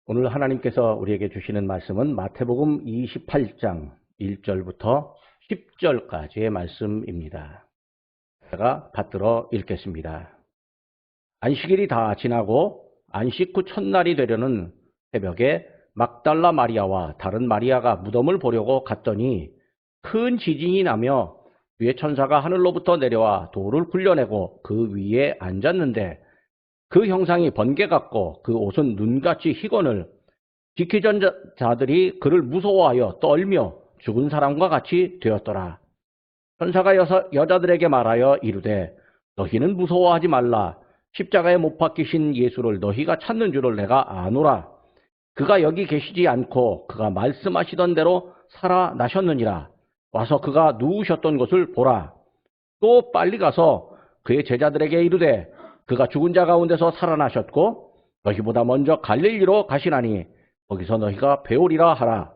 오늘 하나님께서 우리에게 주시는 말씀은 마태복음 28장 1절부터 10절까지의 말씀입니다. 제가 받들어 읽겠습니다. 안식일이 다 지나고 안식 후 첫날이 되려는 새벽에 막달라 마리아와 다른 마리아가 무덤을 보려고 갔더니 큰 지진이 나며 주의 천사가 하늘로부터 내려와 돌을 굴려내고 그 위에 앉았는데 그 형상이 번개 같고 그 옷은 눈같이 희거늘 지키던 자들이 그를 무서워하여 떨며 죽은 사람과 같이 되었더라. 천사가 여자들에게 말하여 이르되 너희는 무서워하지 말라. 십자가에 못 박히신 예수를 너희가 찾는 줄을 내가 아노라. 그가 여기 계시지 않고 그가 말씀하시던 대로 살아나셨느니라. 와서 그가 누우셨던 곳을 보라. 또 빨리 가서 그의 제자들에게 이르되 그가 죽은 자 가운데서 살아나셨고 너희보다 먼저 갈릴리로 가시나니 거기서 너희가 배우리라 하라.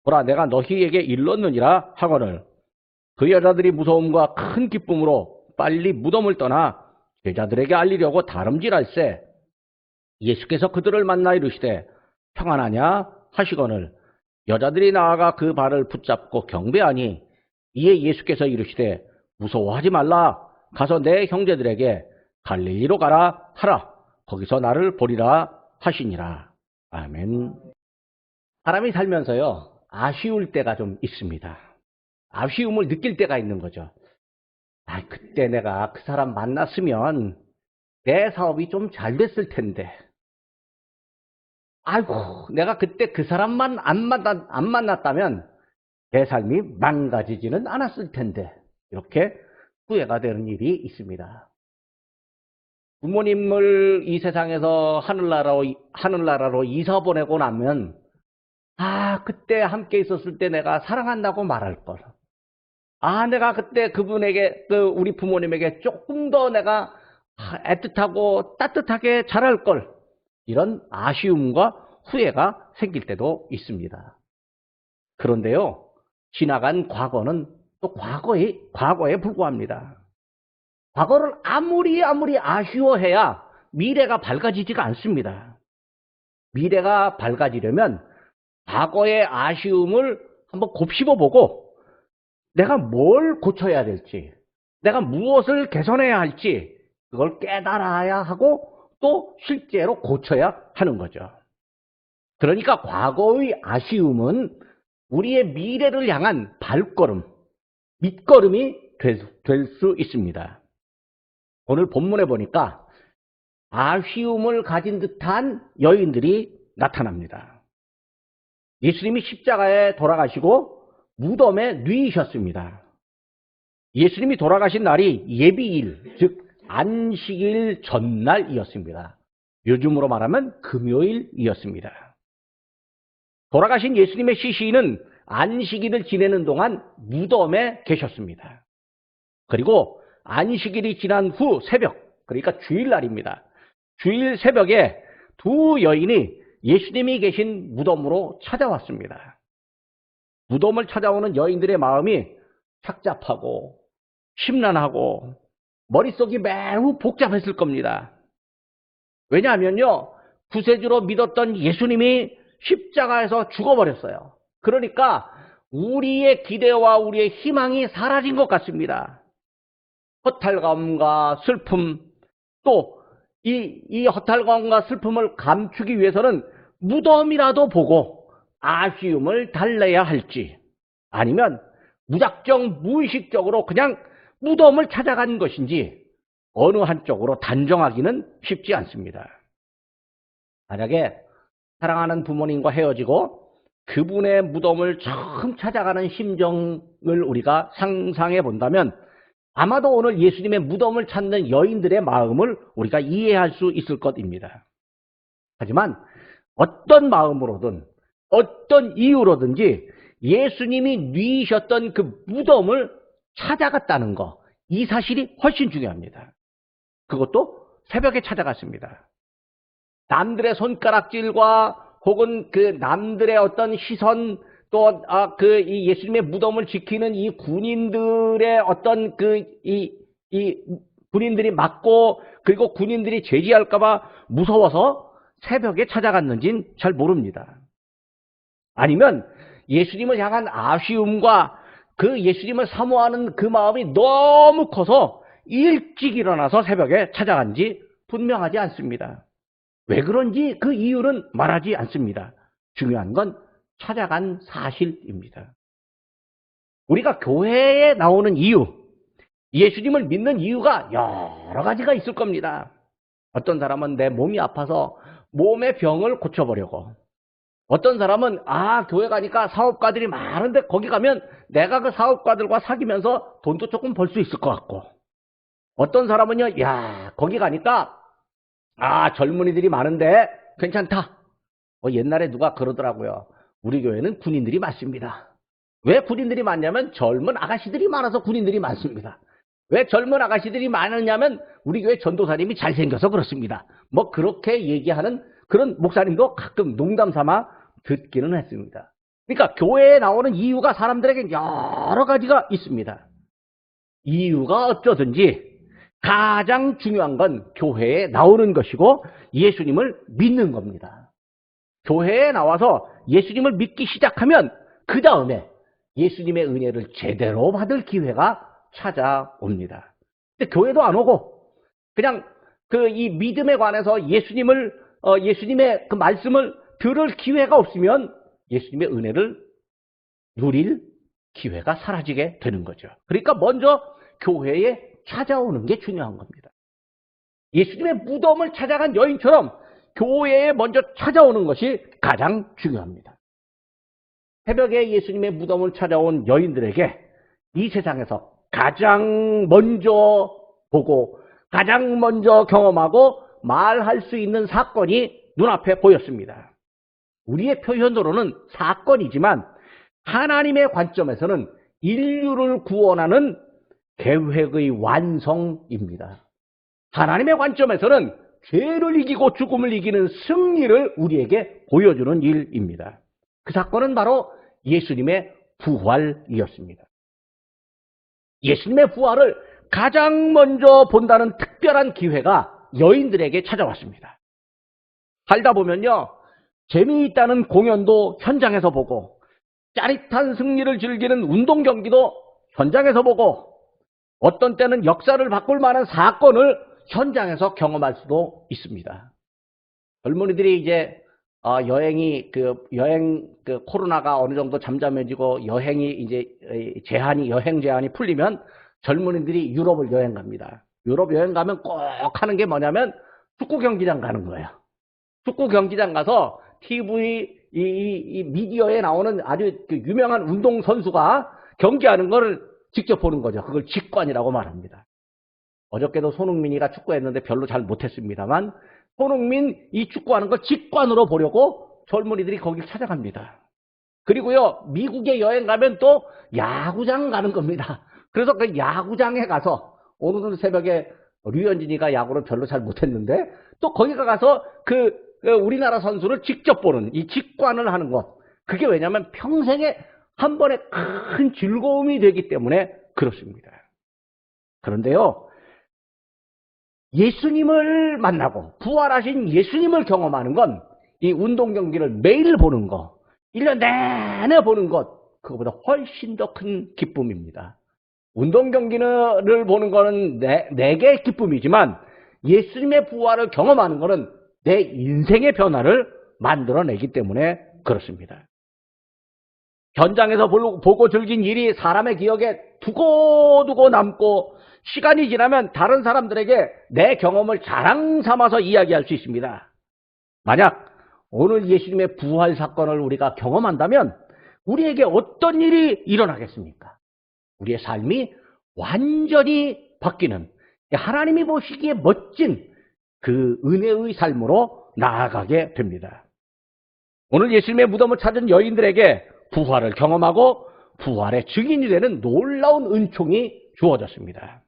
보라, 내가 너희에게 일렀느니라 하거늘. 그 여자들이 무서움과 큰 기쁨으로 빨리 무덤을 떠나 제자들에게 알리려고 다름질할세. 예수께서 그들을 만나 이르시되 평안하냐 하시거늘. 여자들이 나아가 그 발을 붙잡고 경배하니 이에 예수께서 이르시되 무서워하지 말라. 가서 내 형제들에게 갈릴리로 가라 하라. 거기서 나를 보리라 하시니라. 아멘. 사람이 살면서요, 아쉬울 때가 좀 있습니다. 아쉬움을 느낄 때가 있는 거죠. 그때 내가 그 사람 만났으면 내 사업이 좀 잘 됐을 텐데. 내가 그때 그 사람만 안 만났다면 내 삶이 망가지지는 않았을 텐데. 이렇게 후회가 되는 일이 있습니다. 부모님을 이 세상에서 하늘나라로 이사 보내고 나면 그때 함께 있었을 때 내가 사랑한다고 말할 걸. 내가 그때 그분에게, 우리 부모님에게 조금 더 내가 애틋하고 따뜻하게 잘할 걸. 이런 아쉬움과 후회가 생길 때도 있습니다. 그런데요, 지나간 과거는 또 과거에 불과합니다. 과거를 아무리 아쉬워해야 미래가 밝아지지가 않습니다. 미래가 밝아지려면 과거의 아쉬움을 한번 곱씹어 보고 내가 뭘 고쳐야 될지, 내가 무엇을 개선해야 할지 그걸 깨달아야 하고 또 실제로 고쳐야 하는 거죠. 그러니까 과거의 아쉬움은 우리의 미래를 향한 발걸음, 밑거름이 될 수 있습니다. 오늘 본문에 보니까 아쉬움을 가진 듯한 여인들이 나타납니다. 예수님이 십자가에 돌아가시고 무덤에 누이셨습니다. 예수님이 돌아가신 날이 예비일, 즉 안식일 전날이었습니다. 요즘으로 말하면 금요일이었습니다. 돌아가신 예수님의 시신은 안식일을 지내는 동안 무덤에 계셨습니다. 그리고 안식일이 지난 후 새벽, 그러니까 주일날입니다. 주일 새벽에 두 여인이 예수님이 계신 무덤으로 찾아왔습니다. 무덤을 찾아오는 여인들의 마음이 착잡하고 심란하고 머릿속이 매우 복잡했을 겁니다. 왜냐하면요, 구세주로 믿었던 예수님이 십자가에서 죽어버렸어요. 그러니까 우리의 기대와 우리의 희망이 사라진 것 같습니다. 허탈감과 슬픔, 또 이 허탈감과 슬픔을 감추기 위해서는 무덤이라도 보고 아쉬움을 달래야 할지, 아니면 무작정 무의식적으로 그냥 무덤을 찾아간 것인지 어느 한쪽으로 단정하기는 쉽지 않습니다. 만약에 사랑하는 부모님과 헤어지고 그분의 무덤을 처음 찾아가는 심정을 우리가 상상해 본다면 아마도 오늘 예수님의 무덤을 찾는 여인들의 마음을 우리가 이해할 수 있을 것입니다. 하지만 어떤 마음으로든 어떤 이유로든지 예수님이 누이셨던 그 무덤을 찾아갔다는 거, 이 사실이 훨씬 중요합니다. 그것도 새벽에 찾아갔습니다. 남들의 손가락질과 혹은 그 남들의 어떤 시선, 또 이 예수님의 무덤을 지키는 이 군인들의 어떤 이 군인들이 맞고, 그리고 군인들이 제지할까봐 무서워서 새벽에 찾아갔는지는 잘 모릅니다. 아니면 예수님을 향한 아쉬움과 그 예수님을 사모하는 그 마음이 너무 커서 일찍 일어나서 새벽에 찾아간지 분명하지 않습니다. 왜 그런지 그 이유는 말하지 않습니다. 중요한 건 찾아간 사실입니다. 우리가 교회에 나오는 이유, 예수님을 믿는 이유가 여러 가지가 있을 겁니다. 어떤 사람은 내 몸이 아파서 몸의 병을 고쳐보려고, 어떤 사람은 교회 가니까 사업가들이 많은데 거기 가면 내가 그 사업가들과 사귀면서 돈도 조금 벌 수 있을 것 같고, 어떤 사람은요, 거기 가니까 젊은이들이 많은데 괜찮다. 옛날에 누가 그러더라고요. 우리 교회는 군인들이 많습니다. 왜 군인들이 많냐면 젊은 아가씨들이 많아서 군인들이 많습니다. 왜 젊은 아가씨들이 많으냐면 우리 교회 전도사님이 잘생겨서 그렇습니다. 그렇게 얘기하는 그런 목사님도 가끔 농담 삼아 듣기는 했습니다. 그러니까 교회에 나오는 이유가 사람들에게 여러 가지가 있습니다. 이유가 어쩌든지 가장 중요한 건 교회에 나오는 것이고 예수님을 믿는 겁니다. 교회에 나와서 예수님을 믿기 시작하면 그 다음에 예수님의 은혜를 제대로 받을 기회가 찾아옵니다. 근데 교회도 안 오고 그냥 이 믿음에 관해서 예수님의 그 말씀을 들을 기회가 없으면 예수님의 은혜를 누릴 기회가 사라지게 되는 거죠. 그러니까 먼저 교회에 찾아오는 게 중요한 겁니다. 예수님의 무덤을 찾아간 여인처럼 교회에 먼저 찾아오는 것이 가장 중요합니다. 새벽에 예수님의 무덤을 찾아온 여인들에게 이 세상에서 가장 먼저 보고 가장 먼저 경험하고 말할 수 있는 사건이 눈앞에 보였습니다. 우리의 표현으로는 사건이지만 하나님의 관점에서는 인류를 구원하는 계획의 완성입니다. 하나님의 관점에서는 죄를 이기고 죽음을 이기는 승리를 우리에게 보여주는 일입니다. 그 사건은 바로 예수님의 부활이었습니다. 예수님의 부활을 가장 먼저 본다는 특별한 기회가 여인들에게 찾아왔습니다. 살다 보면요, 재미있다는 공연도 현장에서 보고 짜릿한 승리를 즐기는 운동 경기도 현장에서 보고 어떤 때는 역사를 바꿀 만한 사건을 현장에서 경험할 수도 있습니다. 젊은이들이 이제 여행 코로나가 어느 정도 잠잠해지고 여행 제한이 풀리면 젊은이들이 유럽을 여행 갑니다. 유럽 여행 가면 꼭 하는 게 뭐냐면 축구 경기장 가는 거예요. 축구 경기장 가서 TV 이 미디어에 나오는 아주 유명한 운동 선수가 경기하는 걸 직접 보는 거죠. 그걸 직관이라고 말합니다. 어저께도 손흥민이가 축구했는데 별로 잘 못했습니다만 손흥민 이 축구하는 걸 직관으로 보려고 젊은이들이 거길 찾아갑니다. 그리고요, 미국에 여행 가면 또 야구장 가는 겁니다. 그래서 그 야구장에 가서 오늘은 새벽에 류현진이가 야구를 별로 잘 못했는데 또 거기 가서 우리나라 선수를 직접 보는 이 직관을 하는 것. 그게 왜냐하면 평생에 한 번에 큰 즐거움이 되기 때문에 그렇습니다. 그런데요, 예수님을 만나고 부활하신 예수님을 경험하는 건 이 운동 경기를 매일 보는 거, 1년 내내 보는 것, 그거보다 훨씬 더 큰 기쁨입니다. 운동 경기를 보는 거는 내게 기쁨이지만 예수님의 부활을 경험하는 거는 내 인생의 변화를 만들어내기 때문에 그렇습니다. 현장에서 보고 즐긴 일이 사람의 기억에 두고두고 남고 시간이 지나면 다른 사람들에게 내 경험을 자랑 삼아서 이야기할 수 있습니다. 만약 오늘 예수님의 부활 사건을 우리가 경험한다면 우리에게 어떤 일이 일어나겠습니까? 우리의 삶이 완전히 바뀌는 하나님이 보시기에 멋진 그 은혜의 삶으로 나아가게 됩니다. 오늘 예수님의 무덤을 찾은 여인들에게 부활을 경험하고 부활의 증인이 되는 놀라운 은총이 주어졌습니다.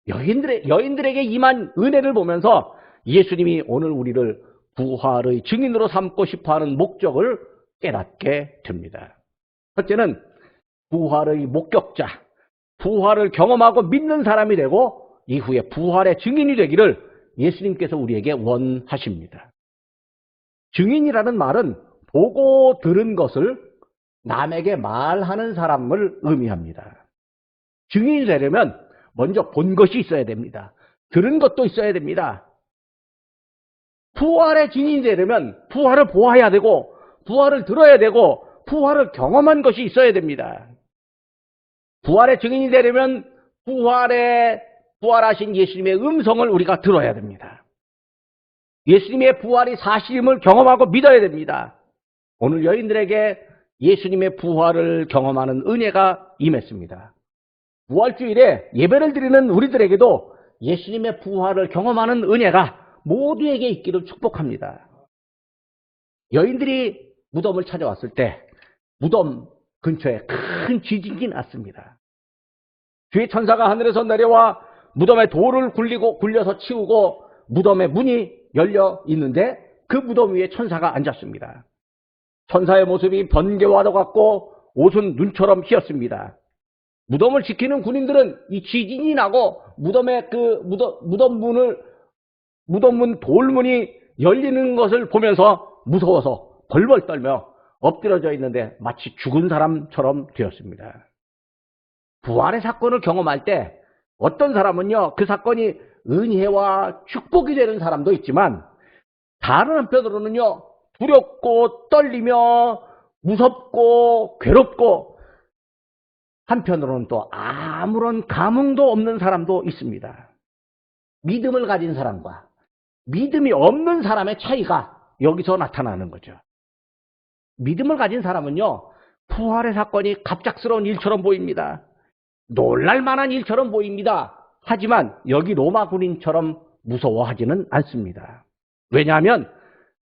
여인들에게 임한 은혜를 보면서 예수님이 오늘 우리를 부활의 증인으로 삼고 싶어하는 목적을 깨닫게 됩니다. 첫째는 부활의 목격자, 부활을 경험하고 믿는 사람이 되고 이후에 부활의 증인이 되기를 예수님께서 우리에게 원하십니다. 증인이라는 말은 보고 들은 것을 남에게 말하는 사람을 의미합니다. 증인이 되려면 먼저 본 것이 있어야 됩니다. 들은 것도 있어야 됩니다. 부활의 증인이 되려면 부활을 보아야 되고 부활을 들어야 되고 부활을 경험한 것이 있어야 됩니다. 부활의 증인이 되려면 부활하신 예수님의 음성을 우리가 들어야 됩니다. 예수님의 부활이 사실임을 경험하고 믿어야 됩니다. 오늘 여인들에게 예수님의 부활을 경험하는 은혜가 임했습니다. 부활주일에 예배를 드리는 우리들에게도 예수님의 부활을 경험하는 은혜가 모두에게 있기를 축복합니다. 여인들이 무덤을 찾아왔을 때 무덤 근처에 큰 지진이 났습니다. 주의 천사가 하늘에서 내려와 무덤에 돌을 굴려서 치우고 무덤의 문이 열려 있는데 그 무덤 위에 천사가 앉았습니다. 천사의 모습이 번개와도 같고 옷은 눈처럼 희었습니다. 무덤을 지키는 군인들은 이 지진이 나고 무덤의 무덤문 돌문이 열리는 것을 보면서 무서워서 벌벌 떨며 엎드려져 있는데 마치 죽은 사람처럼 되었습니다. 부활의 사건을 경험할 때 어떤 사람은요, 그 사건이 은혜와 축복이 되는 사람도 있지만 다른 한편으로는요, 두렵고 떨리며 무섭고 괴롭고 한편으로는 또 아무런 감흥도 없는 사람도 있습니다. 믿음을 가진 사람과 믿음이 없는 사람의 차이가 여기서 나타나는 거죠. 믿음을 가진 사람은요, 부활의 사건이 갑작스러운 일처럼 보입니다. 놀랄 만한 일처럼 보입니다. 하지만 여기 로마 군인처럼 무서워하지는 않습니다. 왜냐하면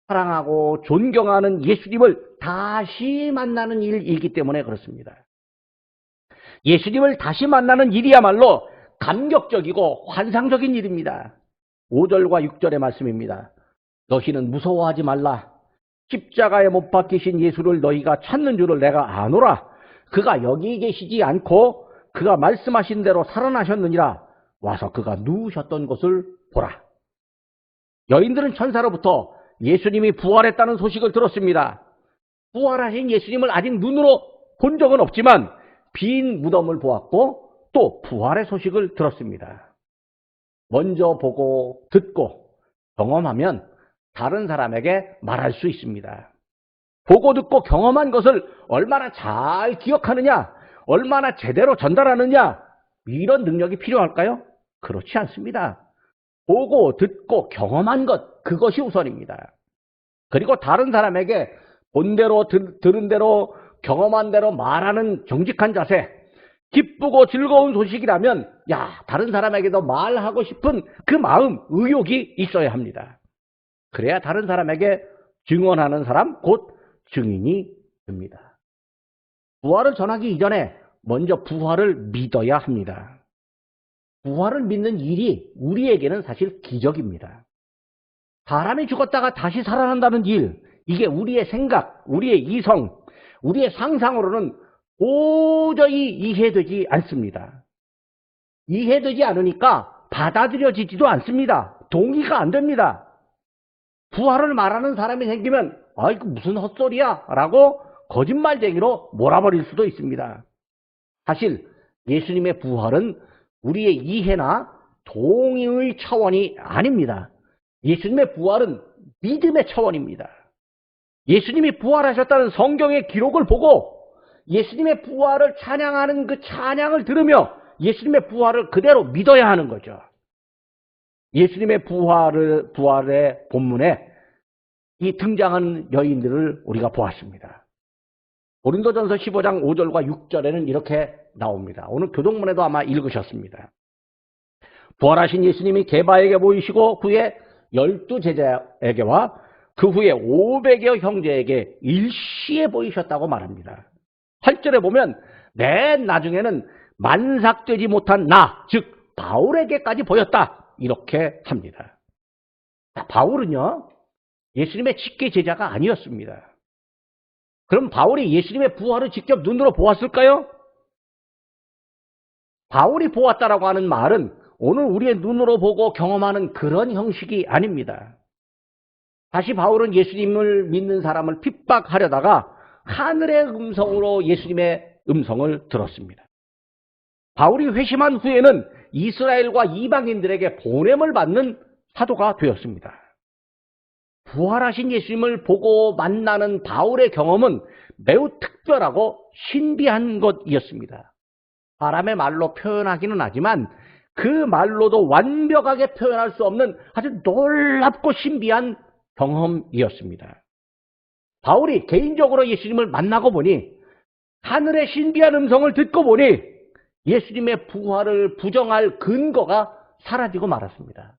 사랑하고 존경하는 예수님을 다시 만나는 일이기 때문에 그렇습니다. 예수님을 다시 만나는 일이야말로 감격적이고 환상적인 일입니다. 5절과 6절의 말씀입니다. 너희는 무서워하지 말라. 십자가에 못 박히신 예수를 너희가 찾는 줄을 내가 아노라. 그가 여기 계시지 않고 그가 말씀하신 대로 살아나셨느니라. 와서 그가 누우셨던 곳을 보라. 여인들은 천사로부터 예수님이 부활했다는 소식을 들었습니다. 부활하신 예수님을 아직 눈으로 본 적은 없지만 빈 무덤을 보았고 또 부활의 소식을 들었습니다. 먼저 보고 듣고 경험하면 다른 사람에게 말할 수 있습니다. 보고 듣고 경험한 것을 얼마나 잘 기억하느냐, 얼마나 제대로 전달하느냐, 이런 능력이 필요할까요? 그렇지 않습니다. 보고 듣고 경험한 것, 그것이 우선입니다. 그리고 다른 사람에게 본 대로 들은 대로 경험한 대로 말하는 정직한 자세, 기쁘고 즐거운 소식이라면 다른 사람에게도 말하고 싶은 그 마음, 의욕이 있어야 합니다. 그래야 다른 사람에게 증언하는 사람, 곧 증인이 됩니다. 부활을 전하기 이전에 먼저 부활을 믿어야 합니다. 부활을 믿는 일이 우리에게는 사실 기적입니다. 사람이 죽었다가 다시 살아난다는 일, 이게 우리의 생각, 우리의 이성, 우리의 상상으로는 도저히 이해되지 않습니다. 이해되지 않으니까 받아들여지지도 않습니다. 동의가 안 됩니다. 부활을 말하는 사람이 생기면 이거 무슨 헛소리야 라고 거짓말쟁이로 몰아버릴 수도 있습니다. 사실 예수님의 부활은 우리의 이해나 동의의 차원이 아닙니다. 예수님의 부활은 믿음의 차원입니다. 예수님이 부활하셨다는 성경의 기록을 보고 예수님의 부활을 찬양하는 그 찬양을 들으며 예수님의 부활을 그대로 믿어야 하는 거죠. 예수님의 부활의 본문에 이 등장하는 여인들을 우리가 보았습니다. 고린도전서 15장 5절과 6절에는 이렇게 나옵니다. 오늘 교동문에도 아마 읽으셨습니다. 부활하신 예수님이 게바에게 보이시고 후에 12제자에게와 그 후에 500여 형제에게 일시에 보이셨다고 말합니다. 8절에 보면 맨 나중에는 만삭되지 못한 나, 즉 바울에게까지 보였다. 이렇게 합니다. 바울은요, 예수님의 직계 제자가 아니었습니다. 그럼 바울이 예수님의 부활을 직접 눈으로 보았을까요? 바울이 보았다라고 하는 말은 오늘 우리의 눈으로 보고 경험하는 그런 형식이 아닙니다. 다시 바울은 예수님을 믿는 사람을 핍박하려다가 하늘의 음성으로 예수님의 음성을 들었습니다. 바울이 회심한 후에는 이스라엘과 이방인들에게 보냄을 받는 사도가 되었습니다. 부활하신 예수님을 보고 만나는 바울의 경험은 매우 특별하고 신비한 것이었습니다. 사람의 말로 표현하기는 하지만 그 말로도 완벽하게 표현할 수 없는 아주 놀랍고 신비한 경험이었습니다. 바울이 개인적으로 예수님을 만나고 보니 하늘의 신비한 음성을 듣고 보니 예수님의 부활을 부정할 근거가 사라지고 말았습니다.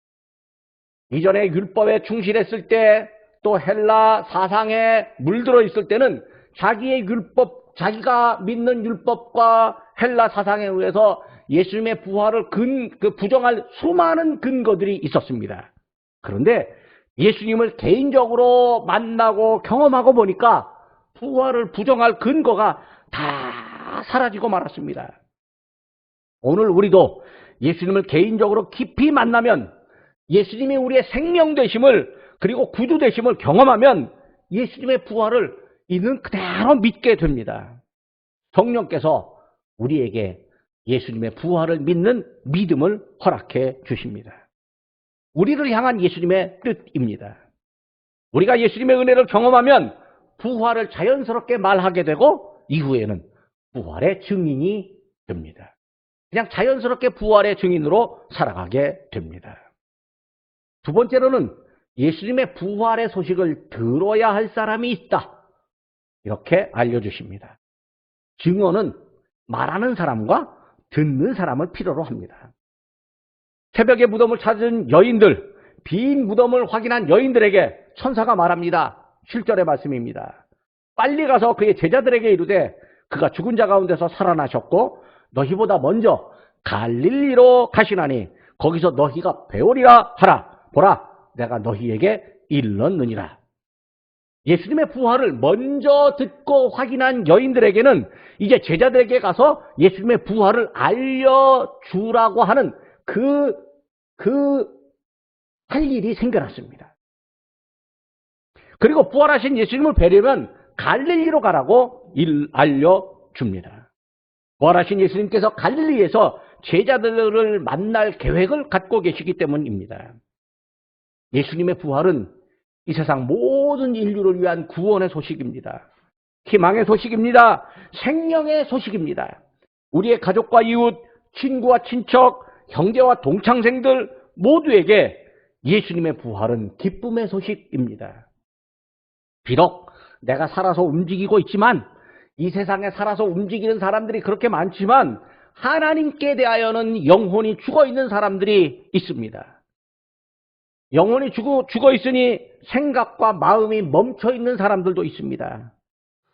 이전에 율법에 충실했을 때 또 헬라 사상에 물들어 있을 때는 자기의 율법, 자기가 믿는 율법과 헬라 사상에 의해서 예수님의 부활을 부정할 수많은 근거들이 있었습니다. 그런데 예수님을 개인적으로 만나고 경험하고 보니까 부활을 부정할 근거가 다 사라지고 말았습니다. 오늘 우리도 예수님을 개인적으로 깊이 만나면 예수님이 우리의 생명 되심을 그리고 구주 되심을 경험하면 예수님의 부활을 있는 그대로 믿게 됩니다. 성령께서 우리에게 예수님의 부활을 믿는 믿음을 허락해 주십니다. 우리를 향한 예수님의 뜻입니다. 우리가 예수님의 은혜를 경험하면 부활을 자연스럽게 말하게 되고 이후에는 부활의 증인이 됩니다. 그냥 자연스럽게 부활의 증인으로 살아가게 됩니다. 두 번째로는 예수님의 부활의 소식을 들어야 할 사람이 있다. 이렇게 알려주십니다. 증언은 말하는 사람과 듣는 사람을 필요로 합니다. 새벽에 무덤을 찾은 여인들, 빈 무덤을 확인한 여인들에게 천사가 말합니다. 7절의 말씀입니다. 빨리 가서 그의 제자들에게 이르되 그가 죽은 자 가운데서 살아나셨고 너희보다 먼저 갈릴리로 가시나니 거기서 너희가 배우리라 하라. 보라, 내가 너희에게 일렀느니라. 예수님의 부활을 먼저 듣고 확인한 여인들에게는 이제 제자들에게 가서 예수님의 부활을 알려주라고 하는 할 일이 생겨났습니다. 그리고 부활하신 예수님을 뵈려면 갈릴리로 가라고 알려줍니다. 부활하신 예수님께서 갈릴리에서 제자들을 만날 계획을 갖고 계시기 때문입니다. 예수님의 부활은 이 세상 모든 인류를 위한 구원의 소식입니다. 희망의 소식입니다. 생명의 소식입니다. 우리의 가족과 이웃, 친구와 친척, 형제와 동창생들 모두에게 예수님의 부활은 기쁨의 소식입니다. 비록 내가 살아서 움직이고 있지만 이 세상에 살아서 움직이는 사람들이 그렇게 많지만 하나님께 대하여는 영혼이 죽어있는 사람들이 있습니다. 영혼이 죽어 있으니 생각과 마음이 멈춰 있는 사람들도 있습니다.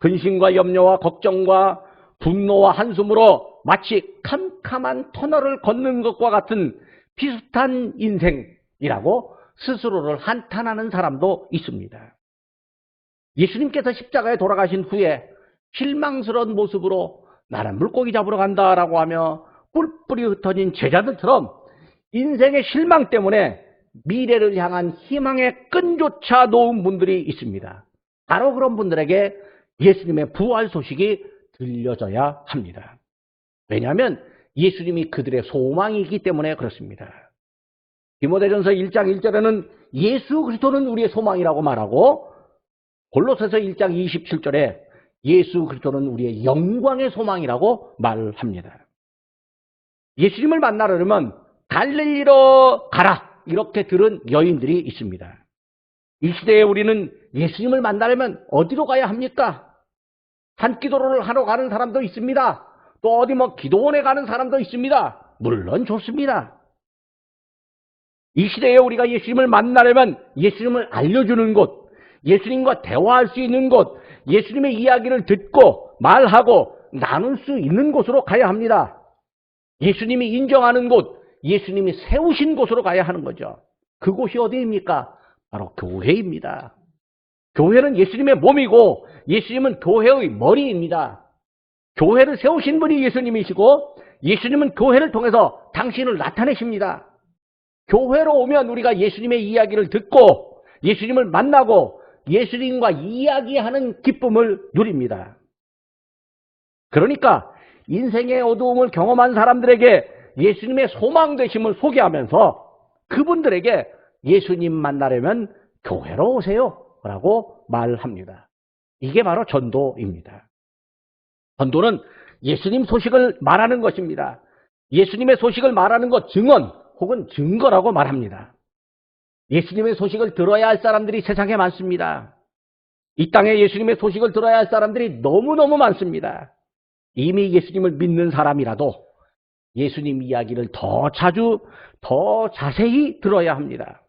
근심과 염려와 걱정과 분노와 한숨으로 마치 캄캄한 터널을 걷는 것과 같은 비슷한 인생이라고 스스로를 한탄하는 사람도 있습니다. 예수님께서 십자가에 돌아가신 후에 실망스러운 모습으로 나는 물고기 잡으러 간다라고 하며 뿔뿔이 흩어진 제자들처럼 인생의 실망 때문에 미래를 향한 희망의 끈조차 놓은 분들이 있습니다. 바로 그런 분들에게 예수님의 부활 소식이 들려져야 합니다. 왜냐하면 예수님이 그들의 소망이기 때문에 그렇습니다. 디모데전서 1장 1절에는 예수 그리스도는 우리의 소망이라고 말하고 골로새서 1장 27절에 예수 그리스도는 우리의 영광의 소망이라고 말합니다. 예수님을 만나려면 갈릴리로 가라 이렇게 들은 여인들이 있습니다. 이 시대에 우리는 예수님을 만나려면 어디로 가야 합니까? 산기도를 하러 가는 사람도 있습니다. 또 어디 기도원에 가는 사람도 있습니다. 물론 좋습니다. 이 시대에 우리가 예수님을 만나려면 예수님을 알려주는 곳, 예수님과 대화할 수 있는 곳, 예수님의 이야기를 듣고 말하고 나눌 수 있는 곳으로 가야 합니다. 예수님이 인정하는 곳, 예수님이 세우신 곳으로 가야 하는 거죠. 그곳이 어디입니까? 바로 교회입니다. 교회는 예수님의 몸이고 예수님은 교회의 머리입니다. 교회를 세우신 분이 예수님이시고 예수님은 교회를 통해서 당신을 나타내십니다. 교회로 오면 우리가 예수님의 이야기를 듣고 예수님을 만나고 예수님과 이야기하는 기쁨을 누립니다. 그러니까 인생의 어두움을 경험한 사람들에게 예수님의 소망 되심을 소개하면서 그분들에게 예수님 만나려면 교회로 오세요 라고 말합니다. 이게 바로 전도입니다. 전도는 예수님 소식을 말하는 것입니다. 예수님의 소식을 말하는 것, 증언 혹은 증거라고 말합니다. 예수님의 소식을 들어야 할 사람들이 세상에 많습니다. 이 땅에 예수님의 소식을 들어야 할 사람들이 너무너무 많습니다. 이미 예수님을 믿는 사람이라도 예수님 이야기를 더 자주, 더 자세히 들어야 합니다.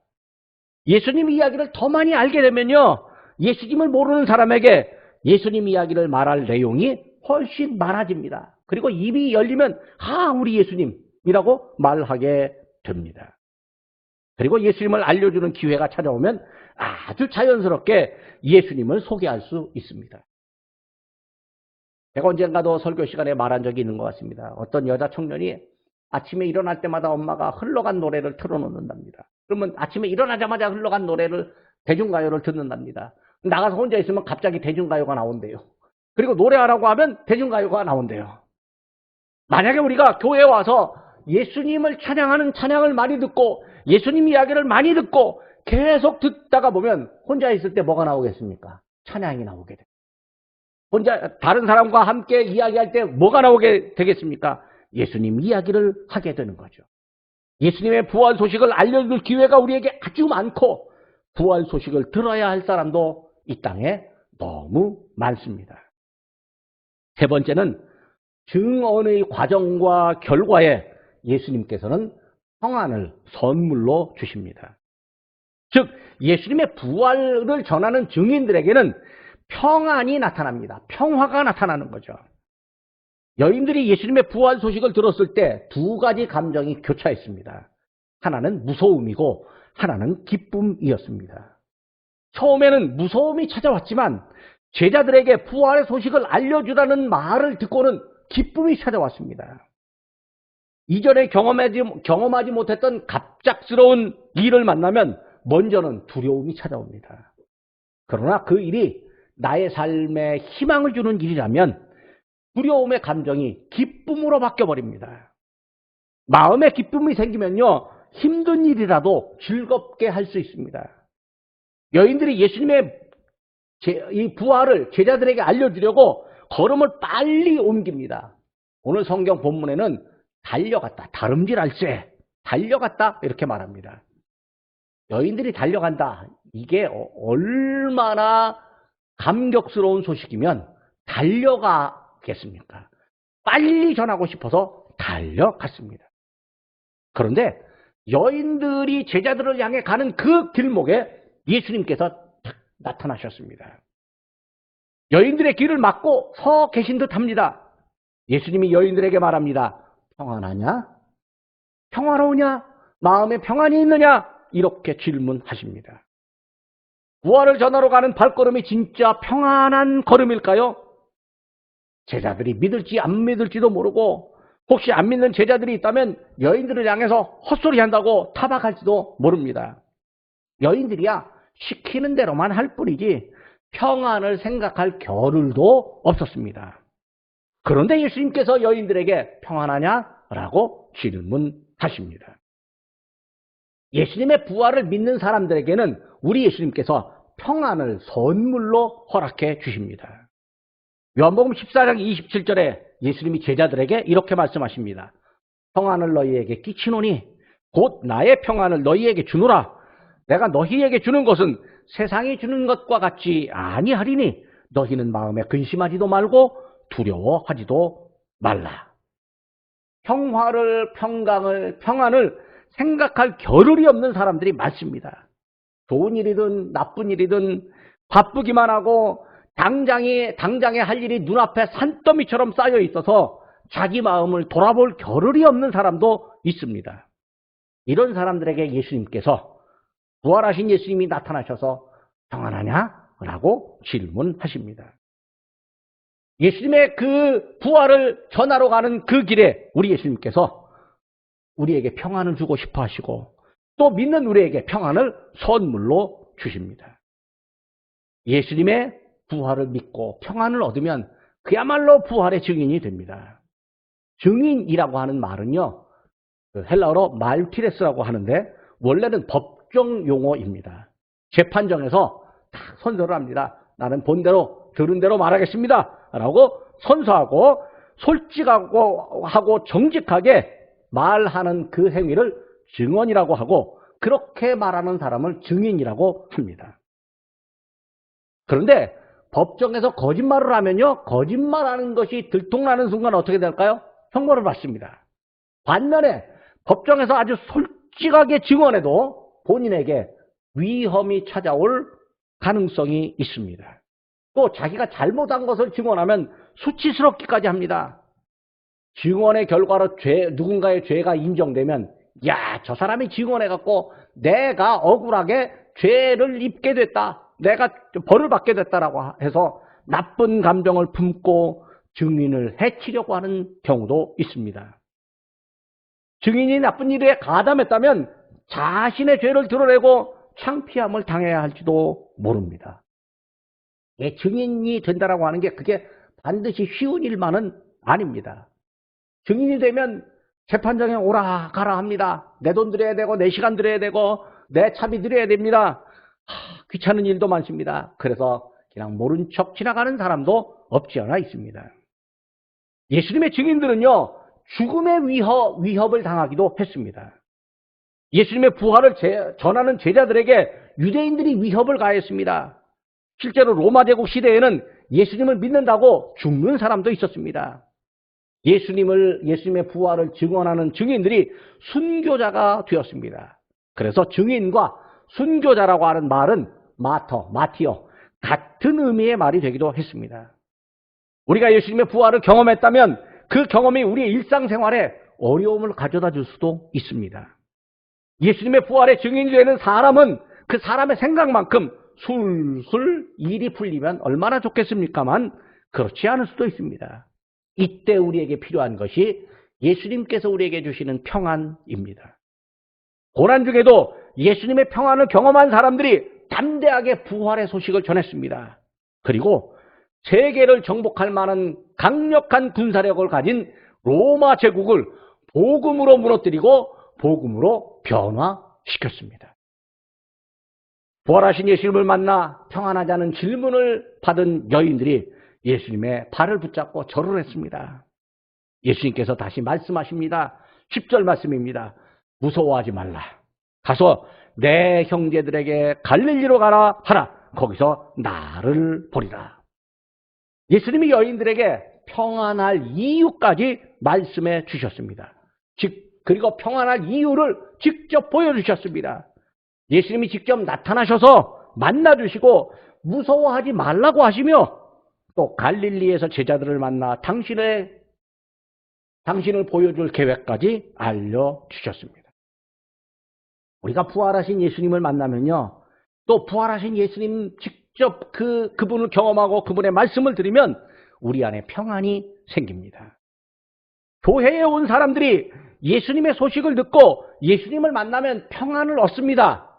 예수님 이야기를 더 많이 알게 되면요, 예수님을 모르는 사람에게 예수님 이야기를 말할 내용이 훨씬 많아집니다. 그리고 입이 열리면 우리 예수님이라고 말하게 됩니다. 그리고 예수님을 알려주는 기회가 찾아오면 아주 자연스럽게 예수님을 소개할 수 있습니다. 제가 언젠가도 설교 시간에 말한 적이 있는 것 같습니다. 어떤 여자 청년이 아침에 일어날 때마다 엄마가 흘러간 노래를 틀어놓는답니다. 그러면 아침에 일어나자마자 흘러간 노래를, 대중가요를 듣는답니다. 나가서 혼자 있으면 갑자기 대중가요가 나온대요. 그리고 노래하라고 하면 대중가요가 나온대요. 만약에 우리가 교회에 와서 예수님을 찬양하는 찬양을 많이 듣고 예수님 이야기를 많이 듣고 계속 듣다가 보면 혼자 있을 때 뭐가 나오겠습니까? 찬양이 나오게 됩니다. 혼자 다른 사람과 함께 이야기할 때 뭐가 나오게 되겠습니까? 예수님 이야기를 하게 되는 거죠. 예수님의 부활 소식을 알려줄 기회가 우리에게 아주 많고 부활 소식을 들어야 할 사람도 이 땅에 너무 많습니다. 세 번째는 증언의 과정과 결과에 예수님께서는 평안을 선물로 주십니다. 즉 예수님의 부활을 전하는 증인들에게는 평안이 나타납니다. 평화가 나타나는 거죠. 여인들이 예수님의 부활 소식을 들었을 때 두 가지 감정이 교차했습니다. 하나는 무서움이고 하나는 기쁨이었습니다. 처음에는 무서움이 찾아왔지만 제자들에게 부활의 소식을 알려주라는 말을 듣고는 기쁨이 찾아왔습니다. 이전에 경험하지 못했던 갑작스러운 일을 만나면 먼저는 두려움이 찾아옵니다. 그러나 그 일이 나의 삶에 희망을 주는 일이라면 두려움의 감정이 기쁨으로 바뀌어버립니다. 마음에 기쁨이 생기면요, 힘든 일이라도 즐겁게 할 수 있습니다. 여인들이 예수님의 이 부활을 제자들에게 알려주려고 걸음을 빨리 옮깁니다. 오늘 성경 본문에는 달려갔다, 다름질할세, 달려갔다 이렇게 말합니다. 여인들이 달려간다, 이게 얼마나 감격스러운 소식이면 달려가겠습니까? 빨리 전하고 싶어서 달려갔습니다. 그런데 여인들이 제자들을 향해 가는 그 길목에 예수님께서 탁 나타나셨습니다. 여인들의 길을 막고 서 계신 듯 합니다. 예수님이 여인들에게 말합니다. 평안하냐? 평화로우냐? 마음에 평안이 있느냐? 이렇게 질문하십니다. 부활을 전하러 가는 발걸음이 진짜 평안한 걸음일까요? 제자들이 믿을지 안 믿을지도 모르고 혹시 안 믿는 제자들이 있다면 여인들을 향해서 헛소리한다고 타박할지도 모릅니다. 여인들이야 시키는 대로만 할 뿐이지 평안을 생각할 겨를도 없었습니다. 그런데 예수님께서 여인들에게 평안하냐? 라고 질문하십니다. 예수님의 부활을 믿는 사람들에게는 우리 예수님께서 평안을 선물로 허락해 주십니다. 요한복음 14장 27절에 예수님이 제자들에게 이렇게 말씀하십니다. 평안을 너희에게 끼치노니 곧 나의 평안을 너희에게 주노라. 내가 너희에게 주는 것은 세상이 주는 것과 같지 아니하리니 너희는 마음에 근심하지도 말고 두려워하지도 말라. 평안을 생각할 겨를이 없는 사람들이 많습니다. 좋은 일이든 나쁜 일이든 바쁘기만 하고 당장에 할 일이 눈앞에 산더미처럼 쌓여 있어서 자기 마음을 돌아볼 겨를이 없는 사람도 있습니다. 이런 사람들에게 예수님께서 부활하신 예수님이 나타나셔서 평안하냐? 라고 질문하십니다. 예수님의 그 부활을 전하러 가는 그 길에 우리 예수님께서 우리에게 평안을 주고 싶어 하시고 또 믿는 우리에게 평안을 선물로 주십니다. 예수님의 부활을 믿고 평안을 얻으면 그야말로 부활의 증인이 됩니다. 증인이라고 하는 말은요, 헬라어로 말티레스라고 하는데 원래는 법정 용어입니다. 재판정에서 딱 선서를 합니다. 나는 본 대로 들은 대로 말하겠습니다 라고 선서하고 솔직하고 정직하게 말하는 그 행위를 증언이라고 하고, 그렇게 말하는 사람을 증인이라고 합니다. 그런데 법정에서 거짓말을 하면요, 거짓말하는 것이 들통나는 순간 어떻게 될까요? 형벌을 받습니다. 반면에 법정에서 아주 솔직하게 증언해도 본인에게 위험이 찾아올 가능성이 있습니다. 또 자기가 잘못한 것을 증언하면 수치스럽기까지 합니다. 증언의 결과로 누군가의 죄가 인정되면, 야, 저 사람이 증언해갖고 내가 억울하게 죄를 입게 됐다, 내가 벌을 받게 됐다라고 해서 나쁜 감정을 품고 증인을 해치려고 하는 경우도 있습니다. 증인이 나쁜 일에 가담했다면 자신의 죄를 드러내고 창피함을 당해야 할지도 모릅니다. 증인이 된다라고 하는 게 그게 반드시 쉬운 일만은 아닙니다. 증인이 되면 재판장에 오라 가라 합니다. 내 돈 들여야 되고 내 시간 들여야 되고 내 차비 들여야 됩니다. 귀찮은 일도 많습니다. 그래서 그냥 모른 척 지나가는 사람도 없지 않아 있습니다. 예수님의 증인들은요, 죽음의 위협을 당하기도 했습니다. 예수님의 부활을 전하는 제자들에게 유대인들이 위협을 가했습니다. 실제로 로마 제국 시대에는 예수님을 믿는다고 죽는 사람도 있었습니다. 예수님의 부활을 증언하는 증인들이 순교자가 되었습니다. 그래서 증인과 순교자라고 하는 말은 마티어, 같은 의미의 말이 되기도 했습니다. 우리가 예수님의 부활을 경험했다면 그 경험이 우리의 일상생활에 어려움을 가져다 줄 수도 있습니다. 예수님의 부활의 증인이 되는 사람은 그 사람의 생각만큼 술술 일이 풀리면 얼마나 좋겠습니까만 그렇지 않을 수도 있습니다. 이때 우리에게 필요한 것이 예수님께서 우리에게 주시는 평안입니다. 고난 중에도 예수님의 평안을 경험한 사람들이 담대하게 부활의 소식을 전했습니다. 그리고 세계를 정복할 만한 강력한 군사력을 가진 로마 제국을 복음으로 무너뜨리고 복음으로 변화시켰습니다. 부활하신 예수님을 만나 평안하자는 질문을 받은 여인들이 예수님의 발을 붙잡고 절을 했습니다. 예수님께서 다시 말씀하십니다. 10절 말씀입니다. 무서워하지 말라. 가서 내 형제들에게 갈릴리로 가라 하라. 거기서 나를 보리라. 예수님이 여인들에게 평안할 이유까지 말씀해 주셨습니다. 그리고 평안할 이유를 직접 보여주셨습니다. 예수님이 직접 나타나셔서 만나주시고 무서워하지 말라고 하시며 또 갈릴리에서 제자들을 만나 당신을 보여줄 계획까지 알려주셨습니다. 우리가 부활하신 예수님을 만나면요, 또 부활하신 예수님 직접 그분을 경험하고 그분의 말씀을 들으면 우리 안에 평안이 생깁니다. 교회에 온 사람들이 예수님의 소식을 듣고 예수님을 만나면 평안을 얻습니다.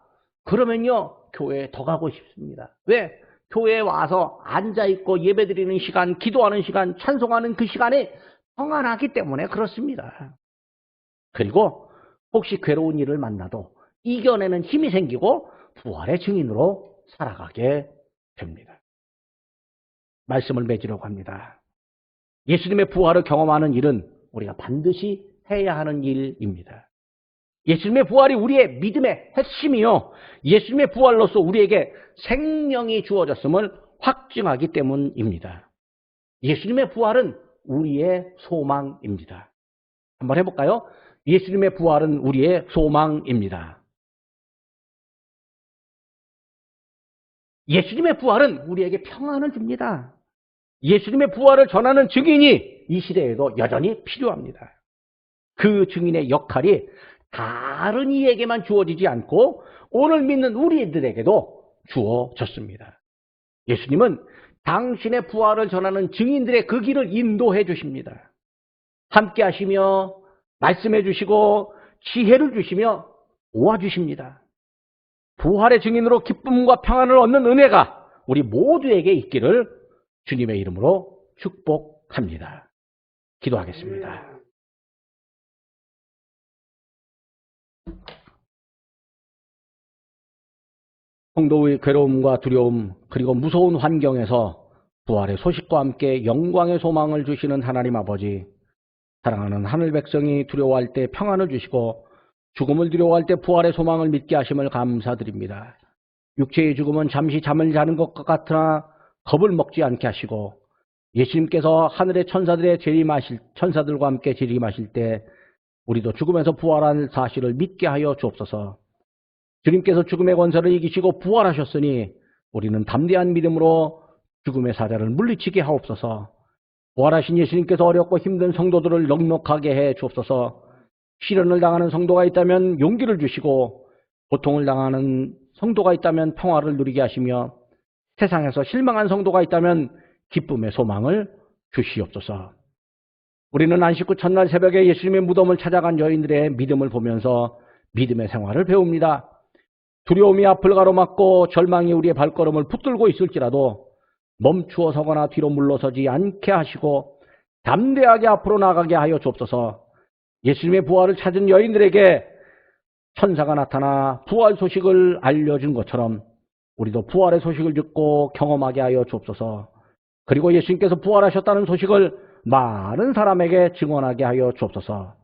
그러면요, 교회에 더 가고 싶습니다. 왜? 교회에 와서 앉아있고 예배드리는 시간, 기도하는 시간, 찬송하는 그 시간에 평안하기 때문에 그렇습니다. 그리고 혹시 괴로운 일을 만나도 이겨내는 힘이 생기고 부활의 증인으로 살아가게 됩니다. 말씀을 맺으려고 합니다. 예수님의 부활을 경험하는 일은 우리가 반드시 해야 하는 일입니다. 예수님의 부활이 우리의 믿음의 핵심이요, 예수님의 부활로서 우리에게 생명이 주어졌음을 확증하기 때문입니다. 예수님의 부활은 우리의 소망입니다. 한번 해볼까요? 예수님의 부활은 우리의 소망입니다. 예수님의 부활은 우리에게 평안을 줍니다. 예수님의 부활을 전하는 증인이 이 시대에도 여전히 필요합니다. 그 증인의 역할이 다른 이에게만 주어지지 않고 오늘 믿는 우리들에게도 주어졌습니다. 예수님은 당신의 부활을 전하는 증인들의 그 길을 인도해 주십니다. 함께 하시며 말씀해 주시고 지혜를 주시며 도와주십니다. 부활의 증인으로 기쁨과 평안을 얻는 은혜가 우리 모두에게 있기를 주님의 이름으로 축복합니다. 기도하겠습니다. 성도의 괴로움과 두려움 그리고 무서운 환경에서 부활의 소식과 함께 영광의 소망을 주시는 하나님 아버지, 사랑하는 하늘 백성이 두려워할 때 평안을 주시고 죽음을 두려워할 때 부활의 소망을 믿게 하심을 감사드립니다. 육체의 죽음은 잠시 잠을 자는 것 같으나 겁을 먹지 않게 하시고 예수님께서 하늘의 천사들과 함께 재림하실 때 우리도 죽음에서 부활한 사실을 믿게 하여 주옵소서. 주님께서 죽음의 권세를 이기시고 부활하셨으니 우리는 담대한 믿음으로 죽음의 사자를 물리치게 하옵소서. 부활하신 예수님께서 어렵고 힘든 성도들을 넉넉하게 해 주옵소서. 시련을 당하는 성도가 있다면 용기를 주시고 고통을 당하는 성도가 있다면 평화를 누리게 하시며 세상에서 실망한 성도가 있다면 기쁨의 소망을 주시옵소서. 우리는 안식 후 첫날 새벽에 예수님의 무덤을 찾아간 여인들의 믿음을 보면서 믿음의 생활을 배웁니다. 두려움이 앞을 가로막고 절망이 우리의 발걸음을 붙들고 있을지라도 멈추어 서거나 뒤로 물러서지 않게 하시고 담대하게 앞으로 나가게 하여 주옵소서. 예수님의 부활을 찾은 여인들에게 천사가 나타나 부활 소식을 알려준 것처럼 우리도 부활의 소식을 듣고 경험하게 하여 주옵소서. 그리고 예수님께서 부활하셨다는 소식을 많은 사람에게 증언하게 하여 주옵소서.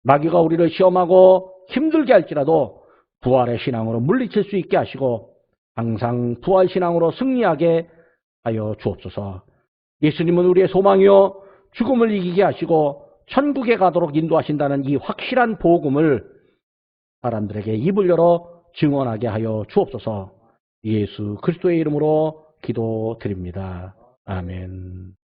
마귀가 우리를 시험하고 힘들게 할지라도 부활의 신앙으로 물리칠 수 있게 하시고 항상 부활 신앙으로 승리하게 하여 주옵소서. 예수님은 우리의 소망이요 죽음을 이기게 하시고 천국에 가도록 인도하신다는 이 확실한 복음을 사람들에게 입을 열어 증언하게 하여 주옵소서. 예수 그리스도의 이름으로 기도드립니다. 아멘.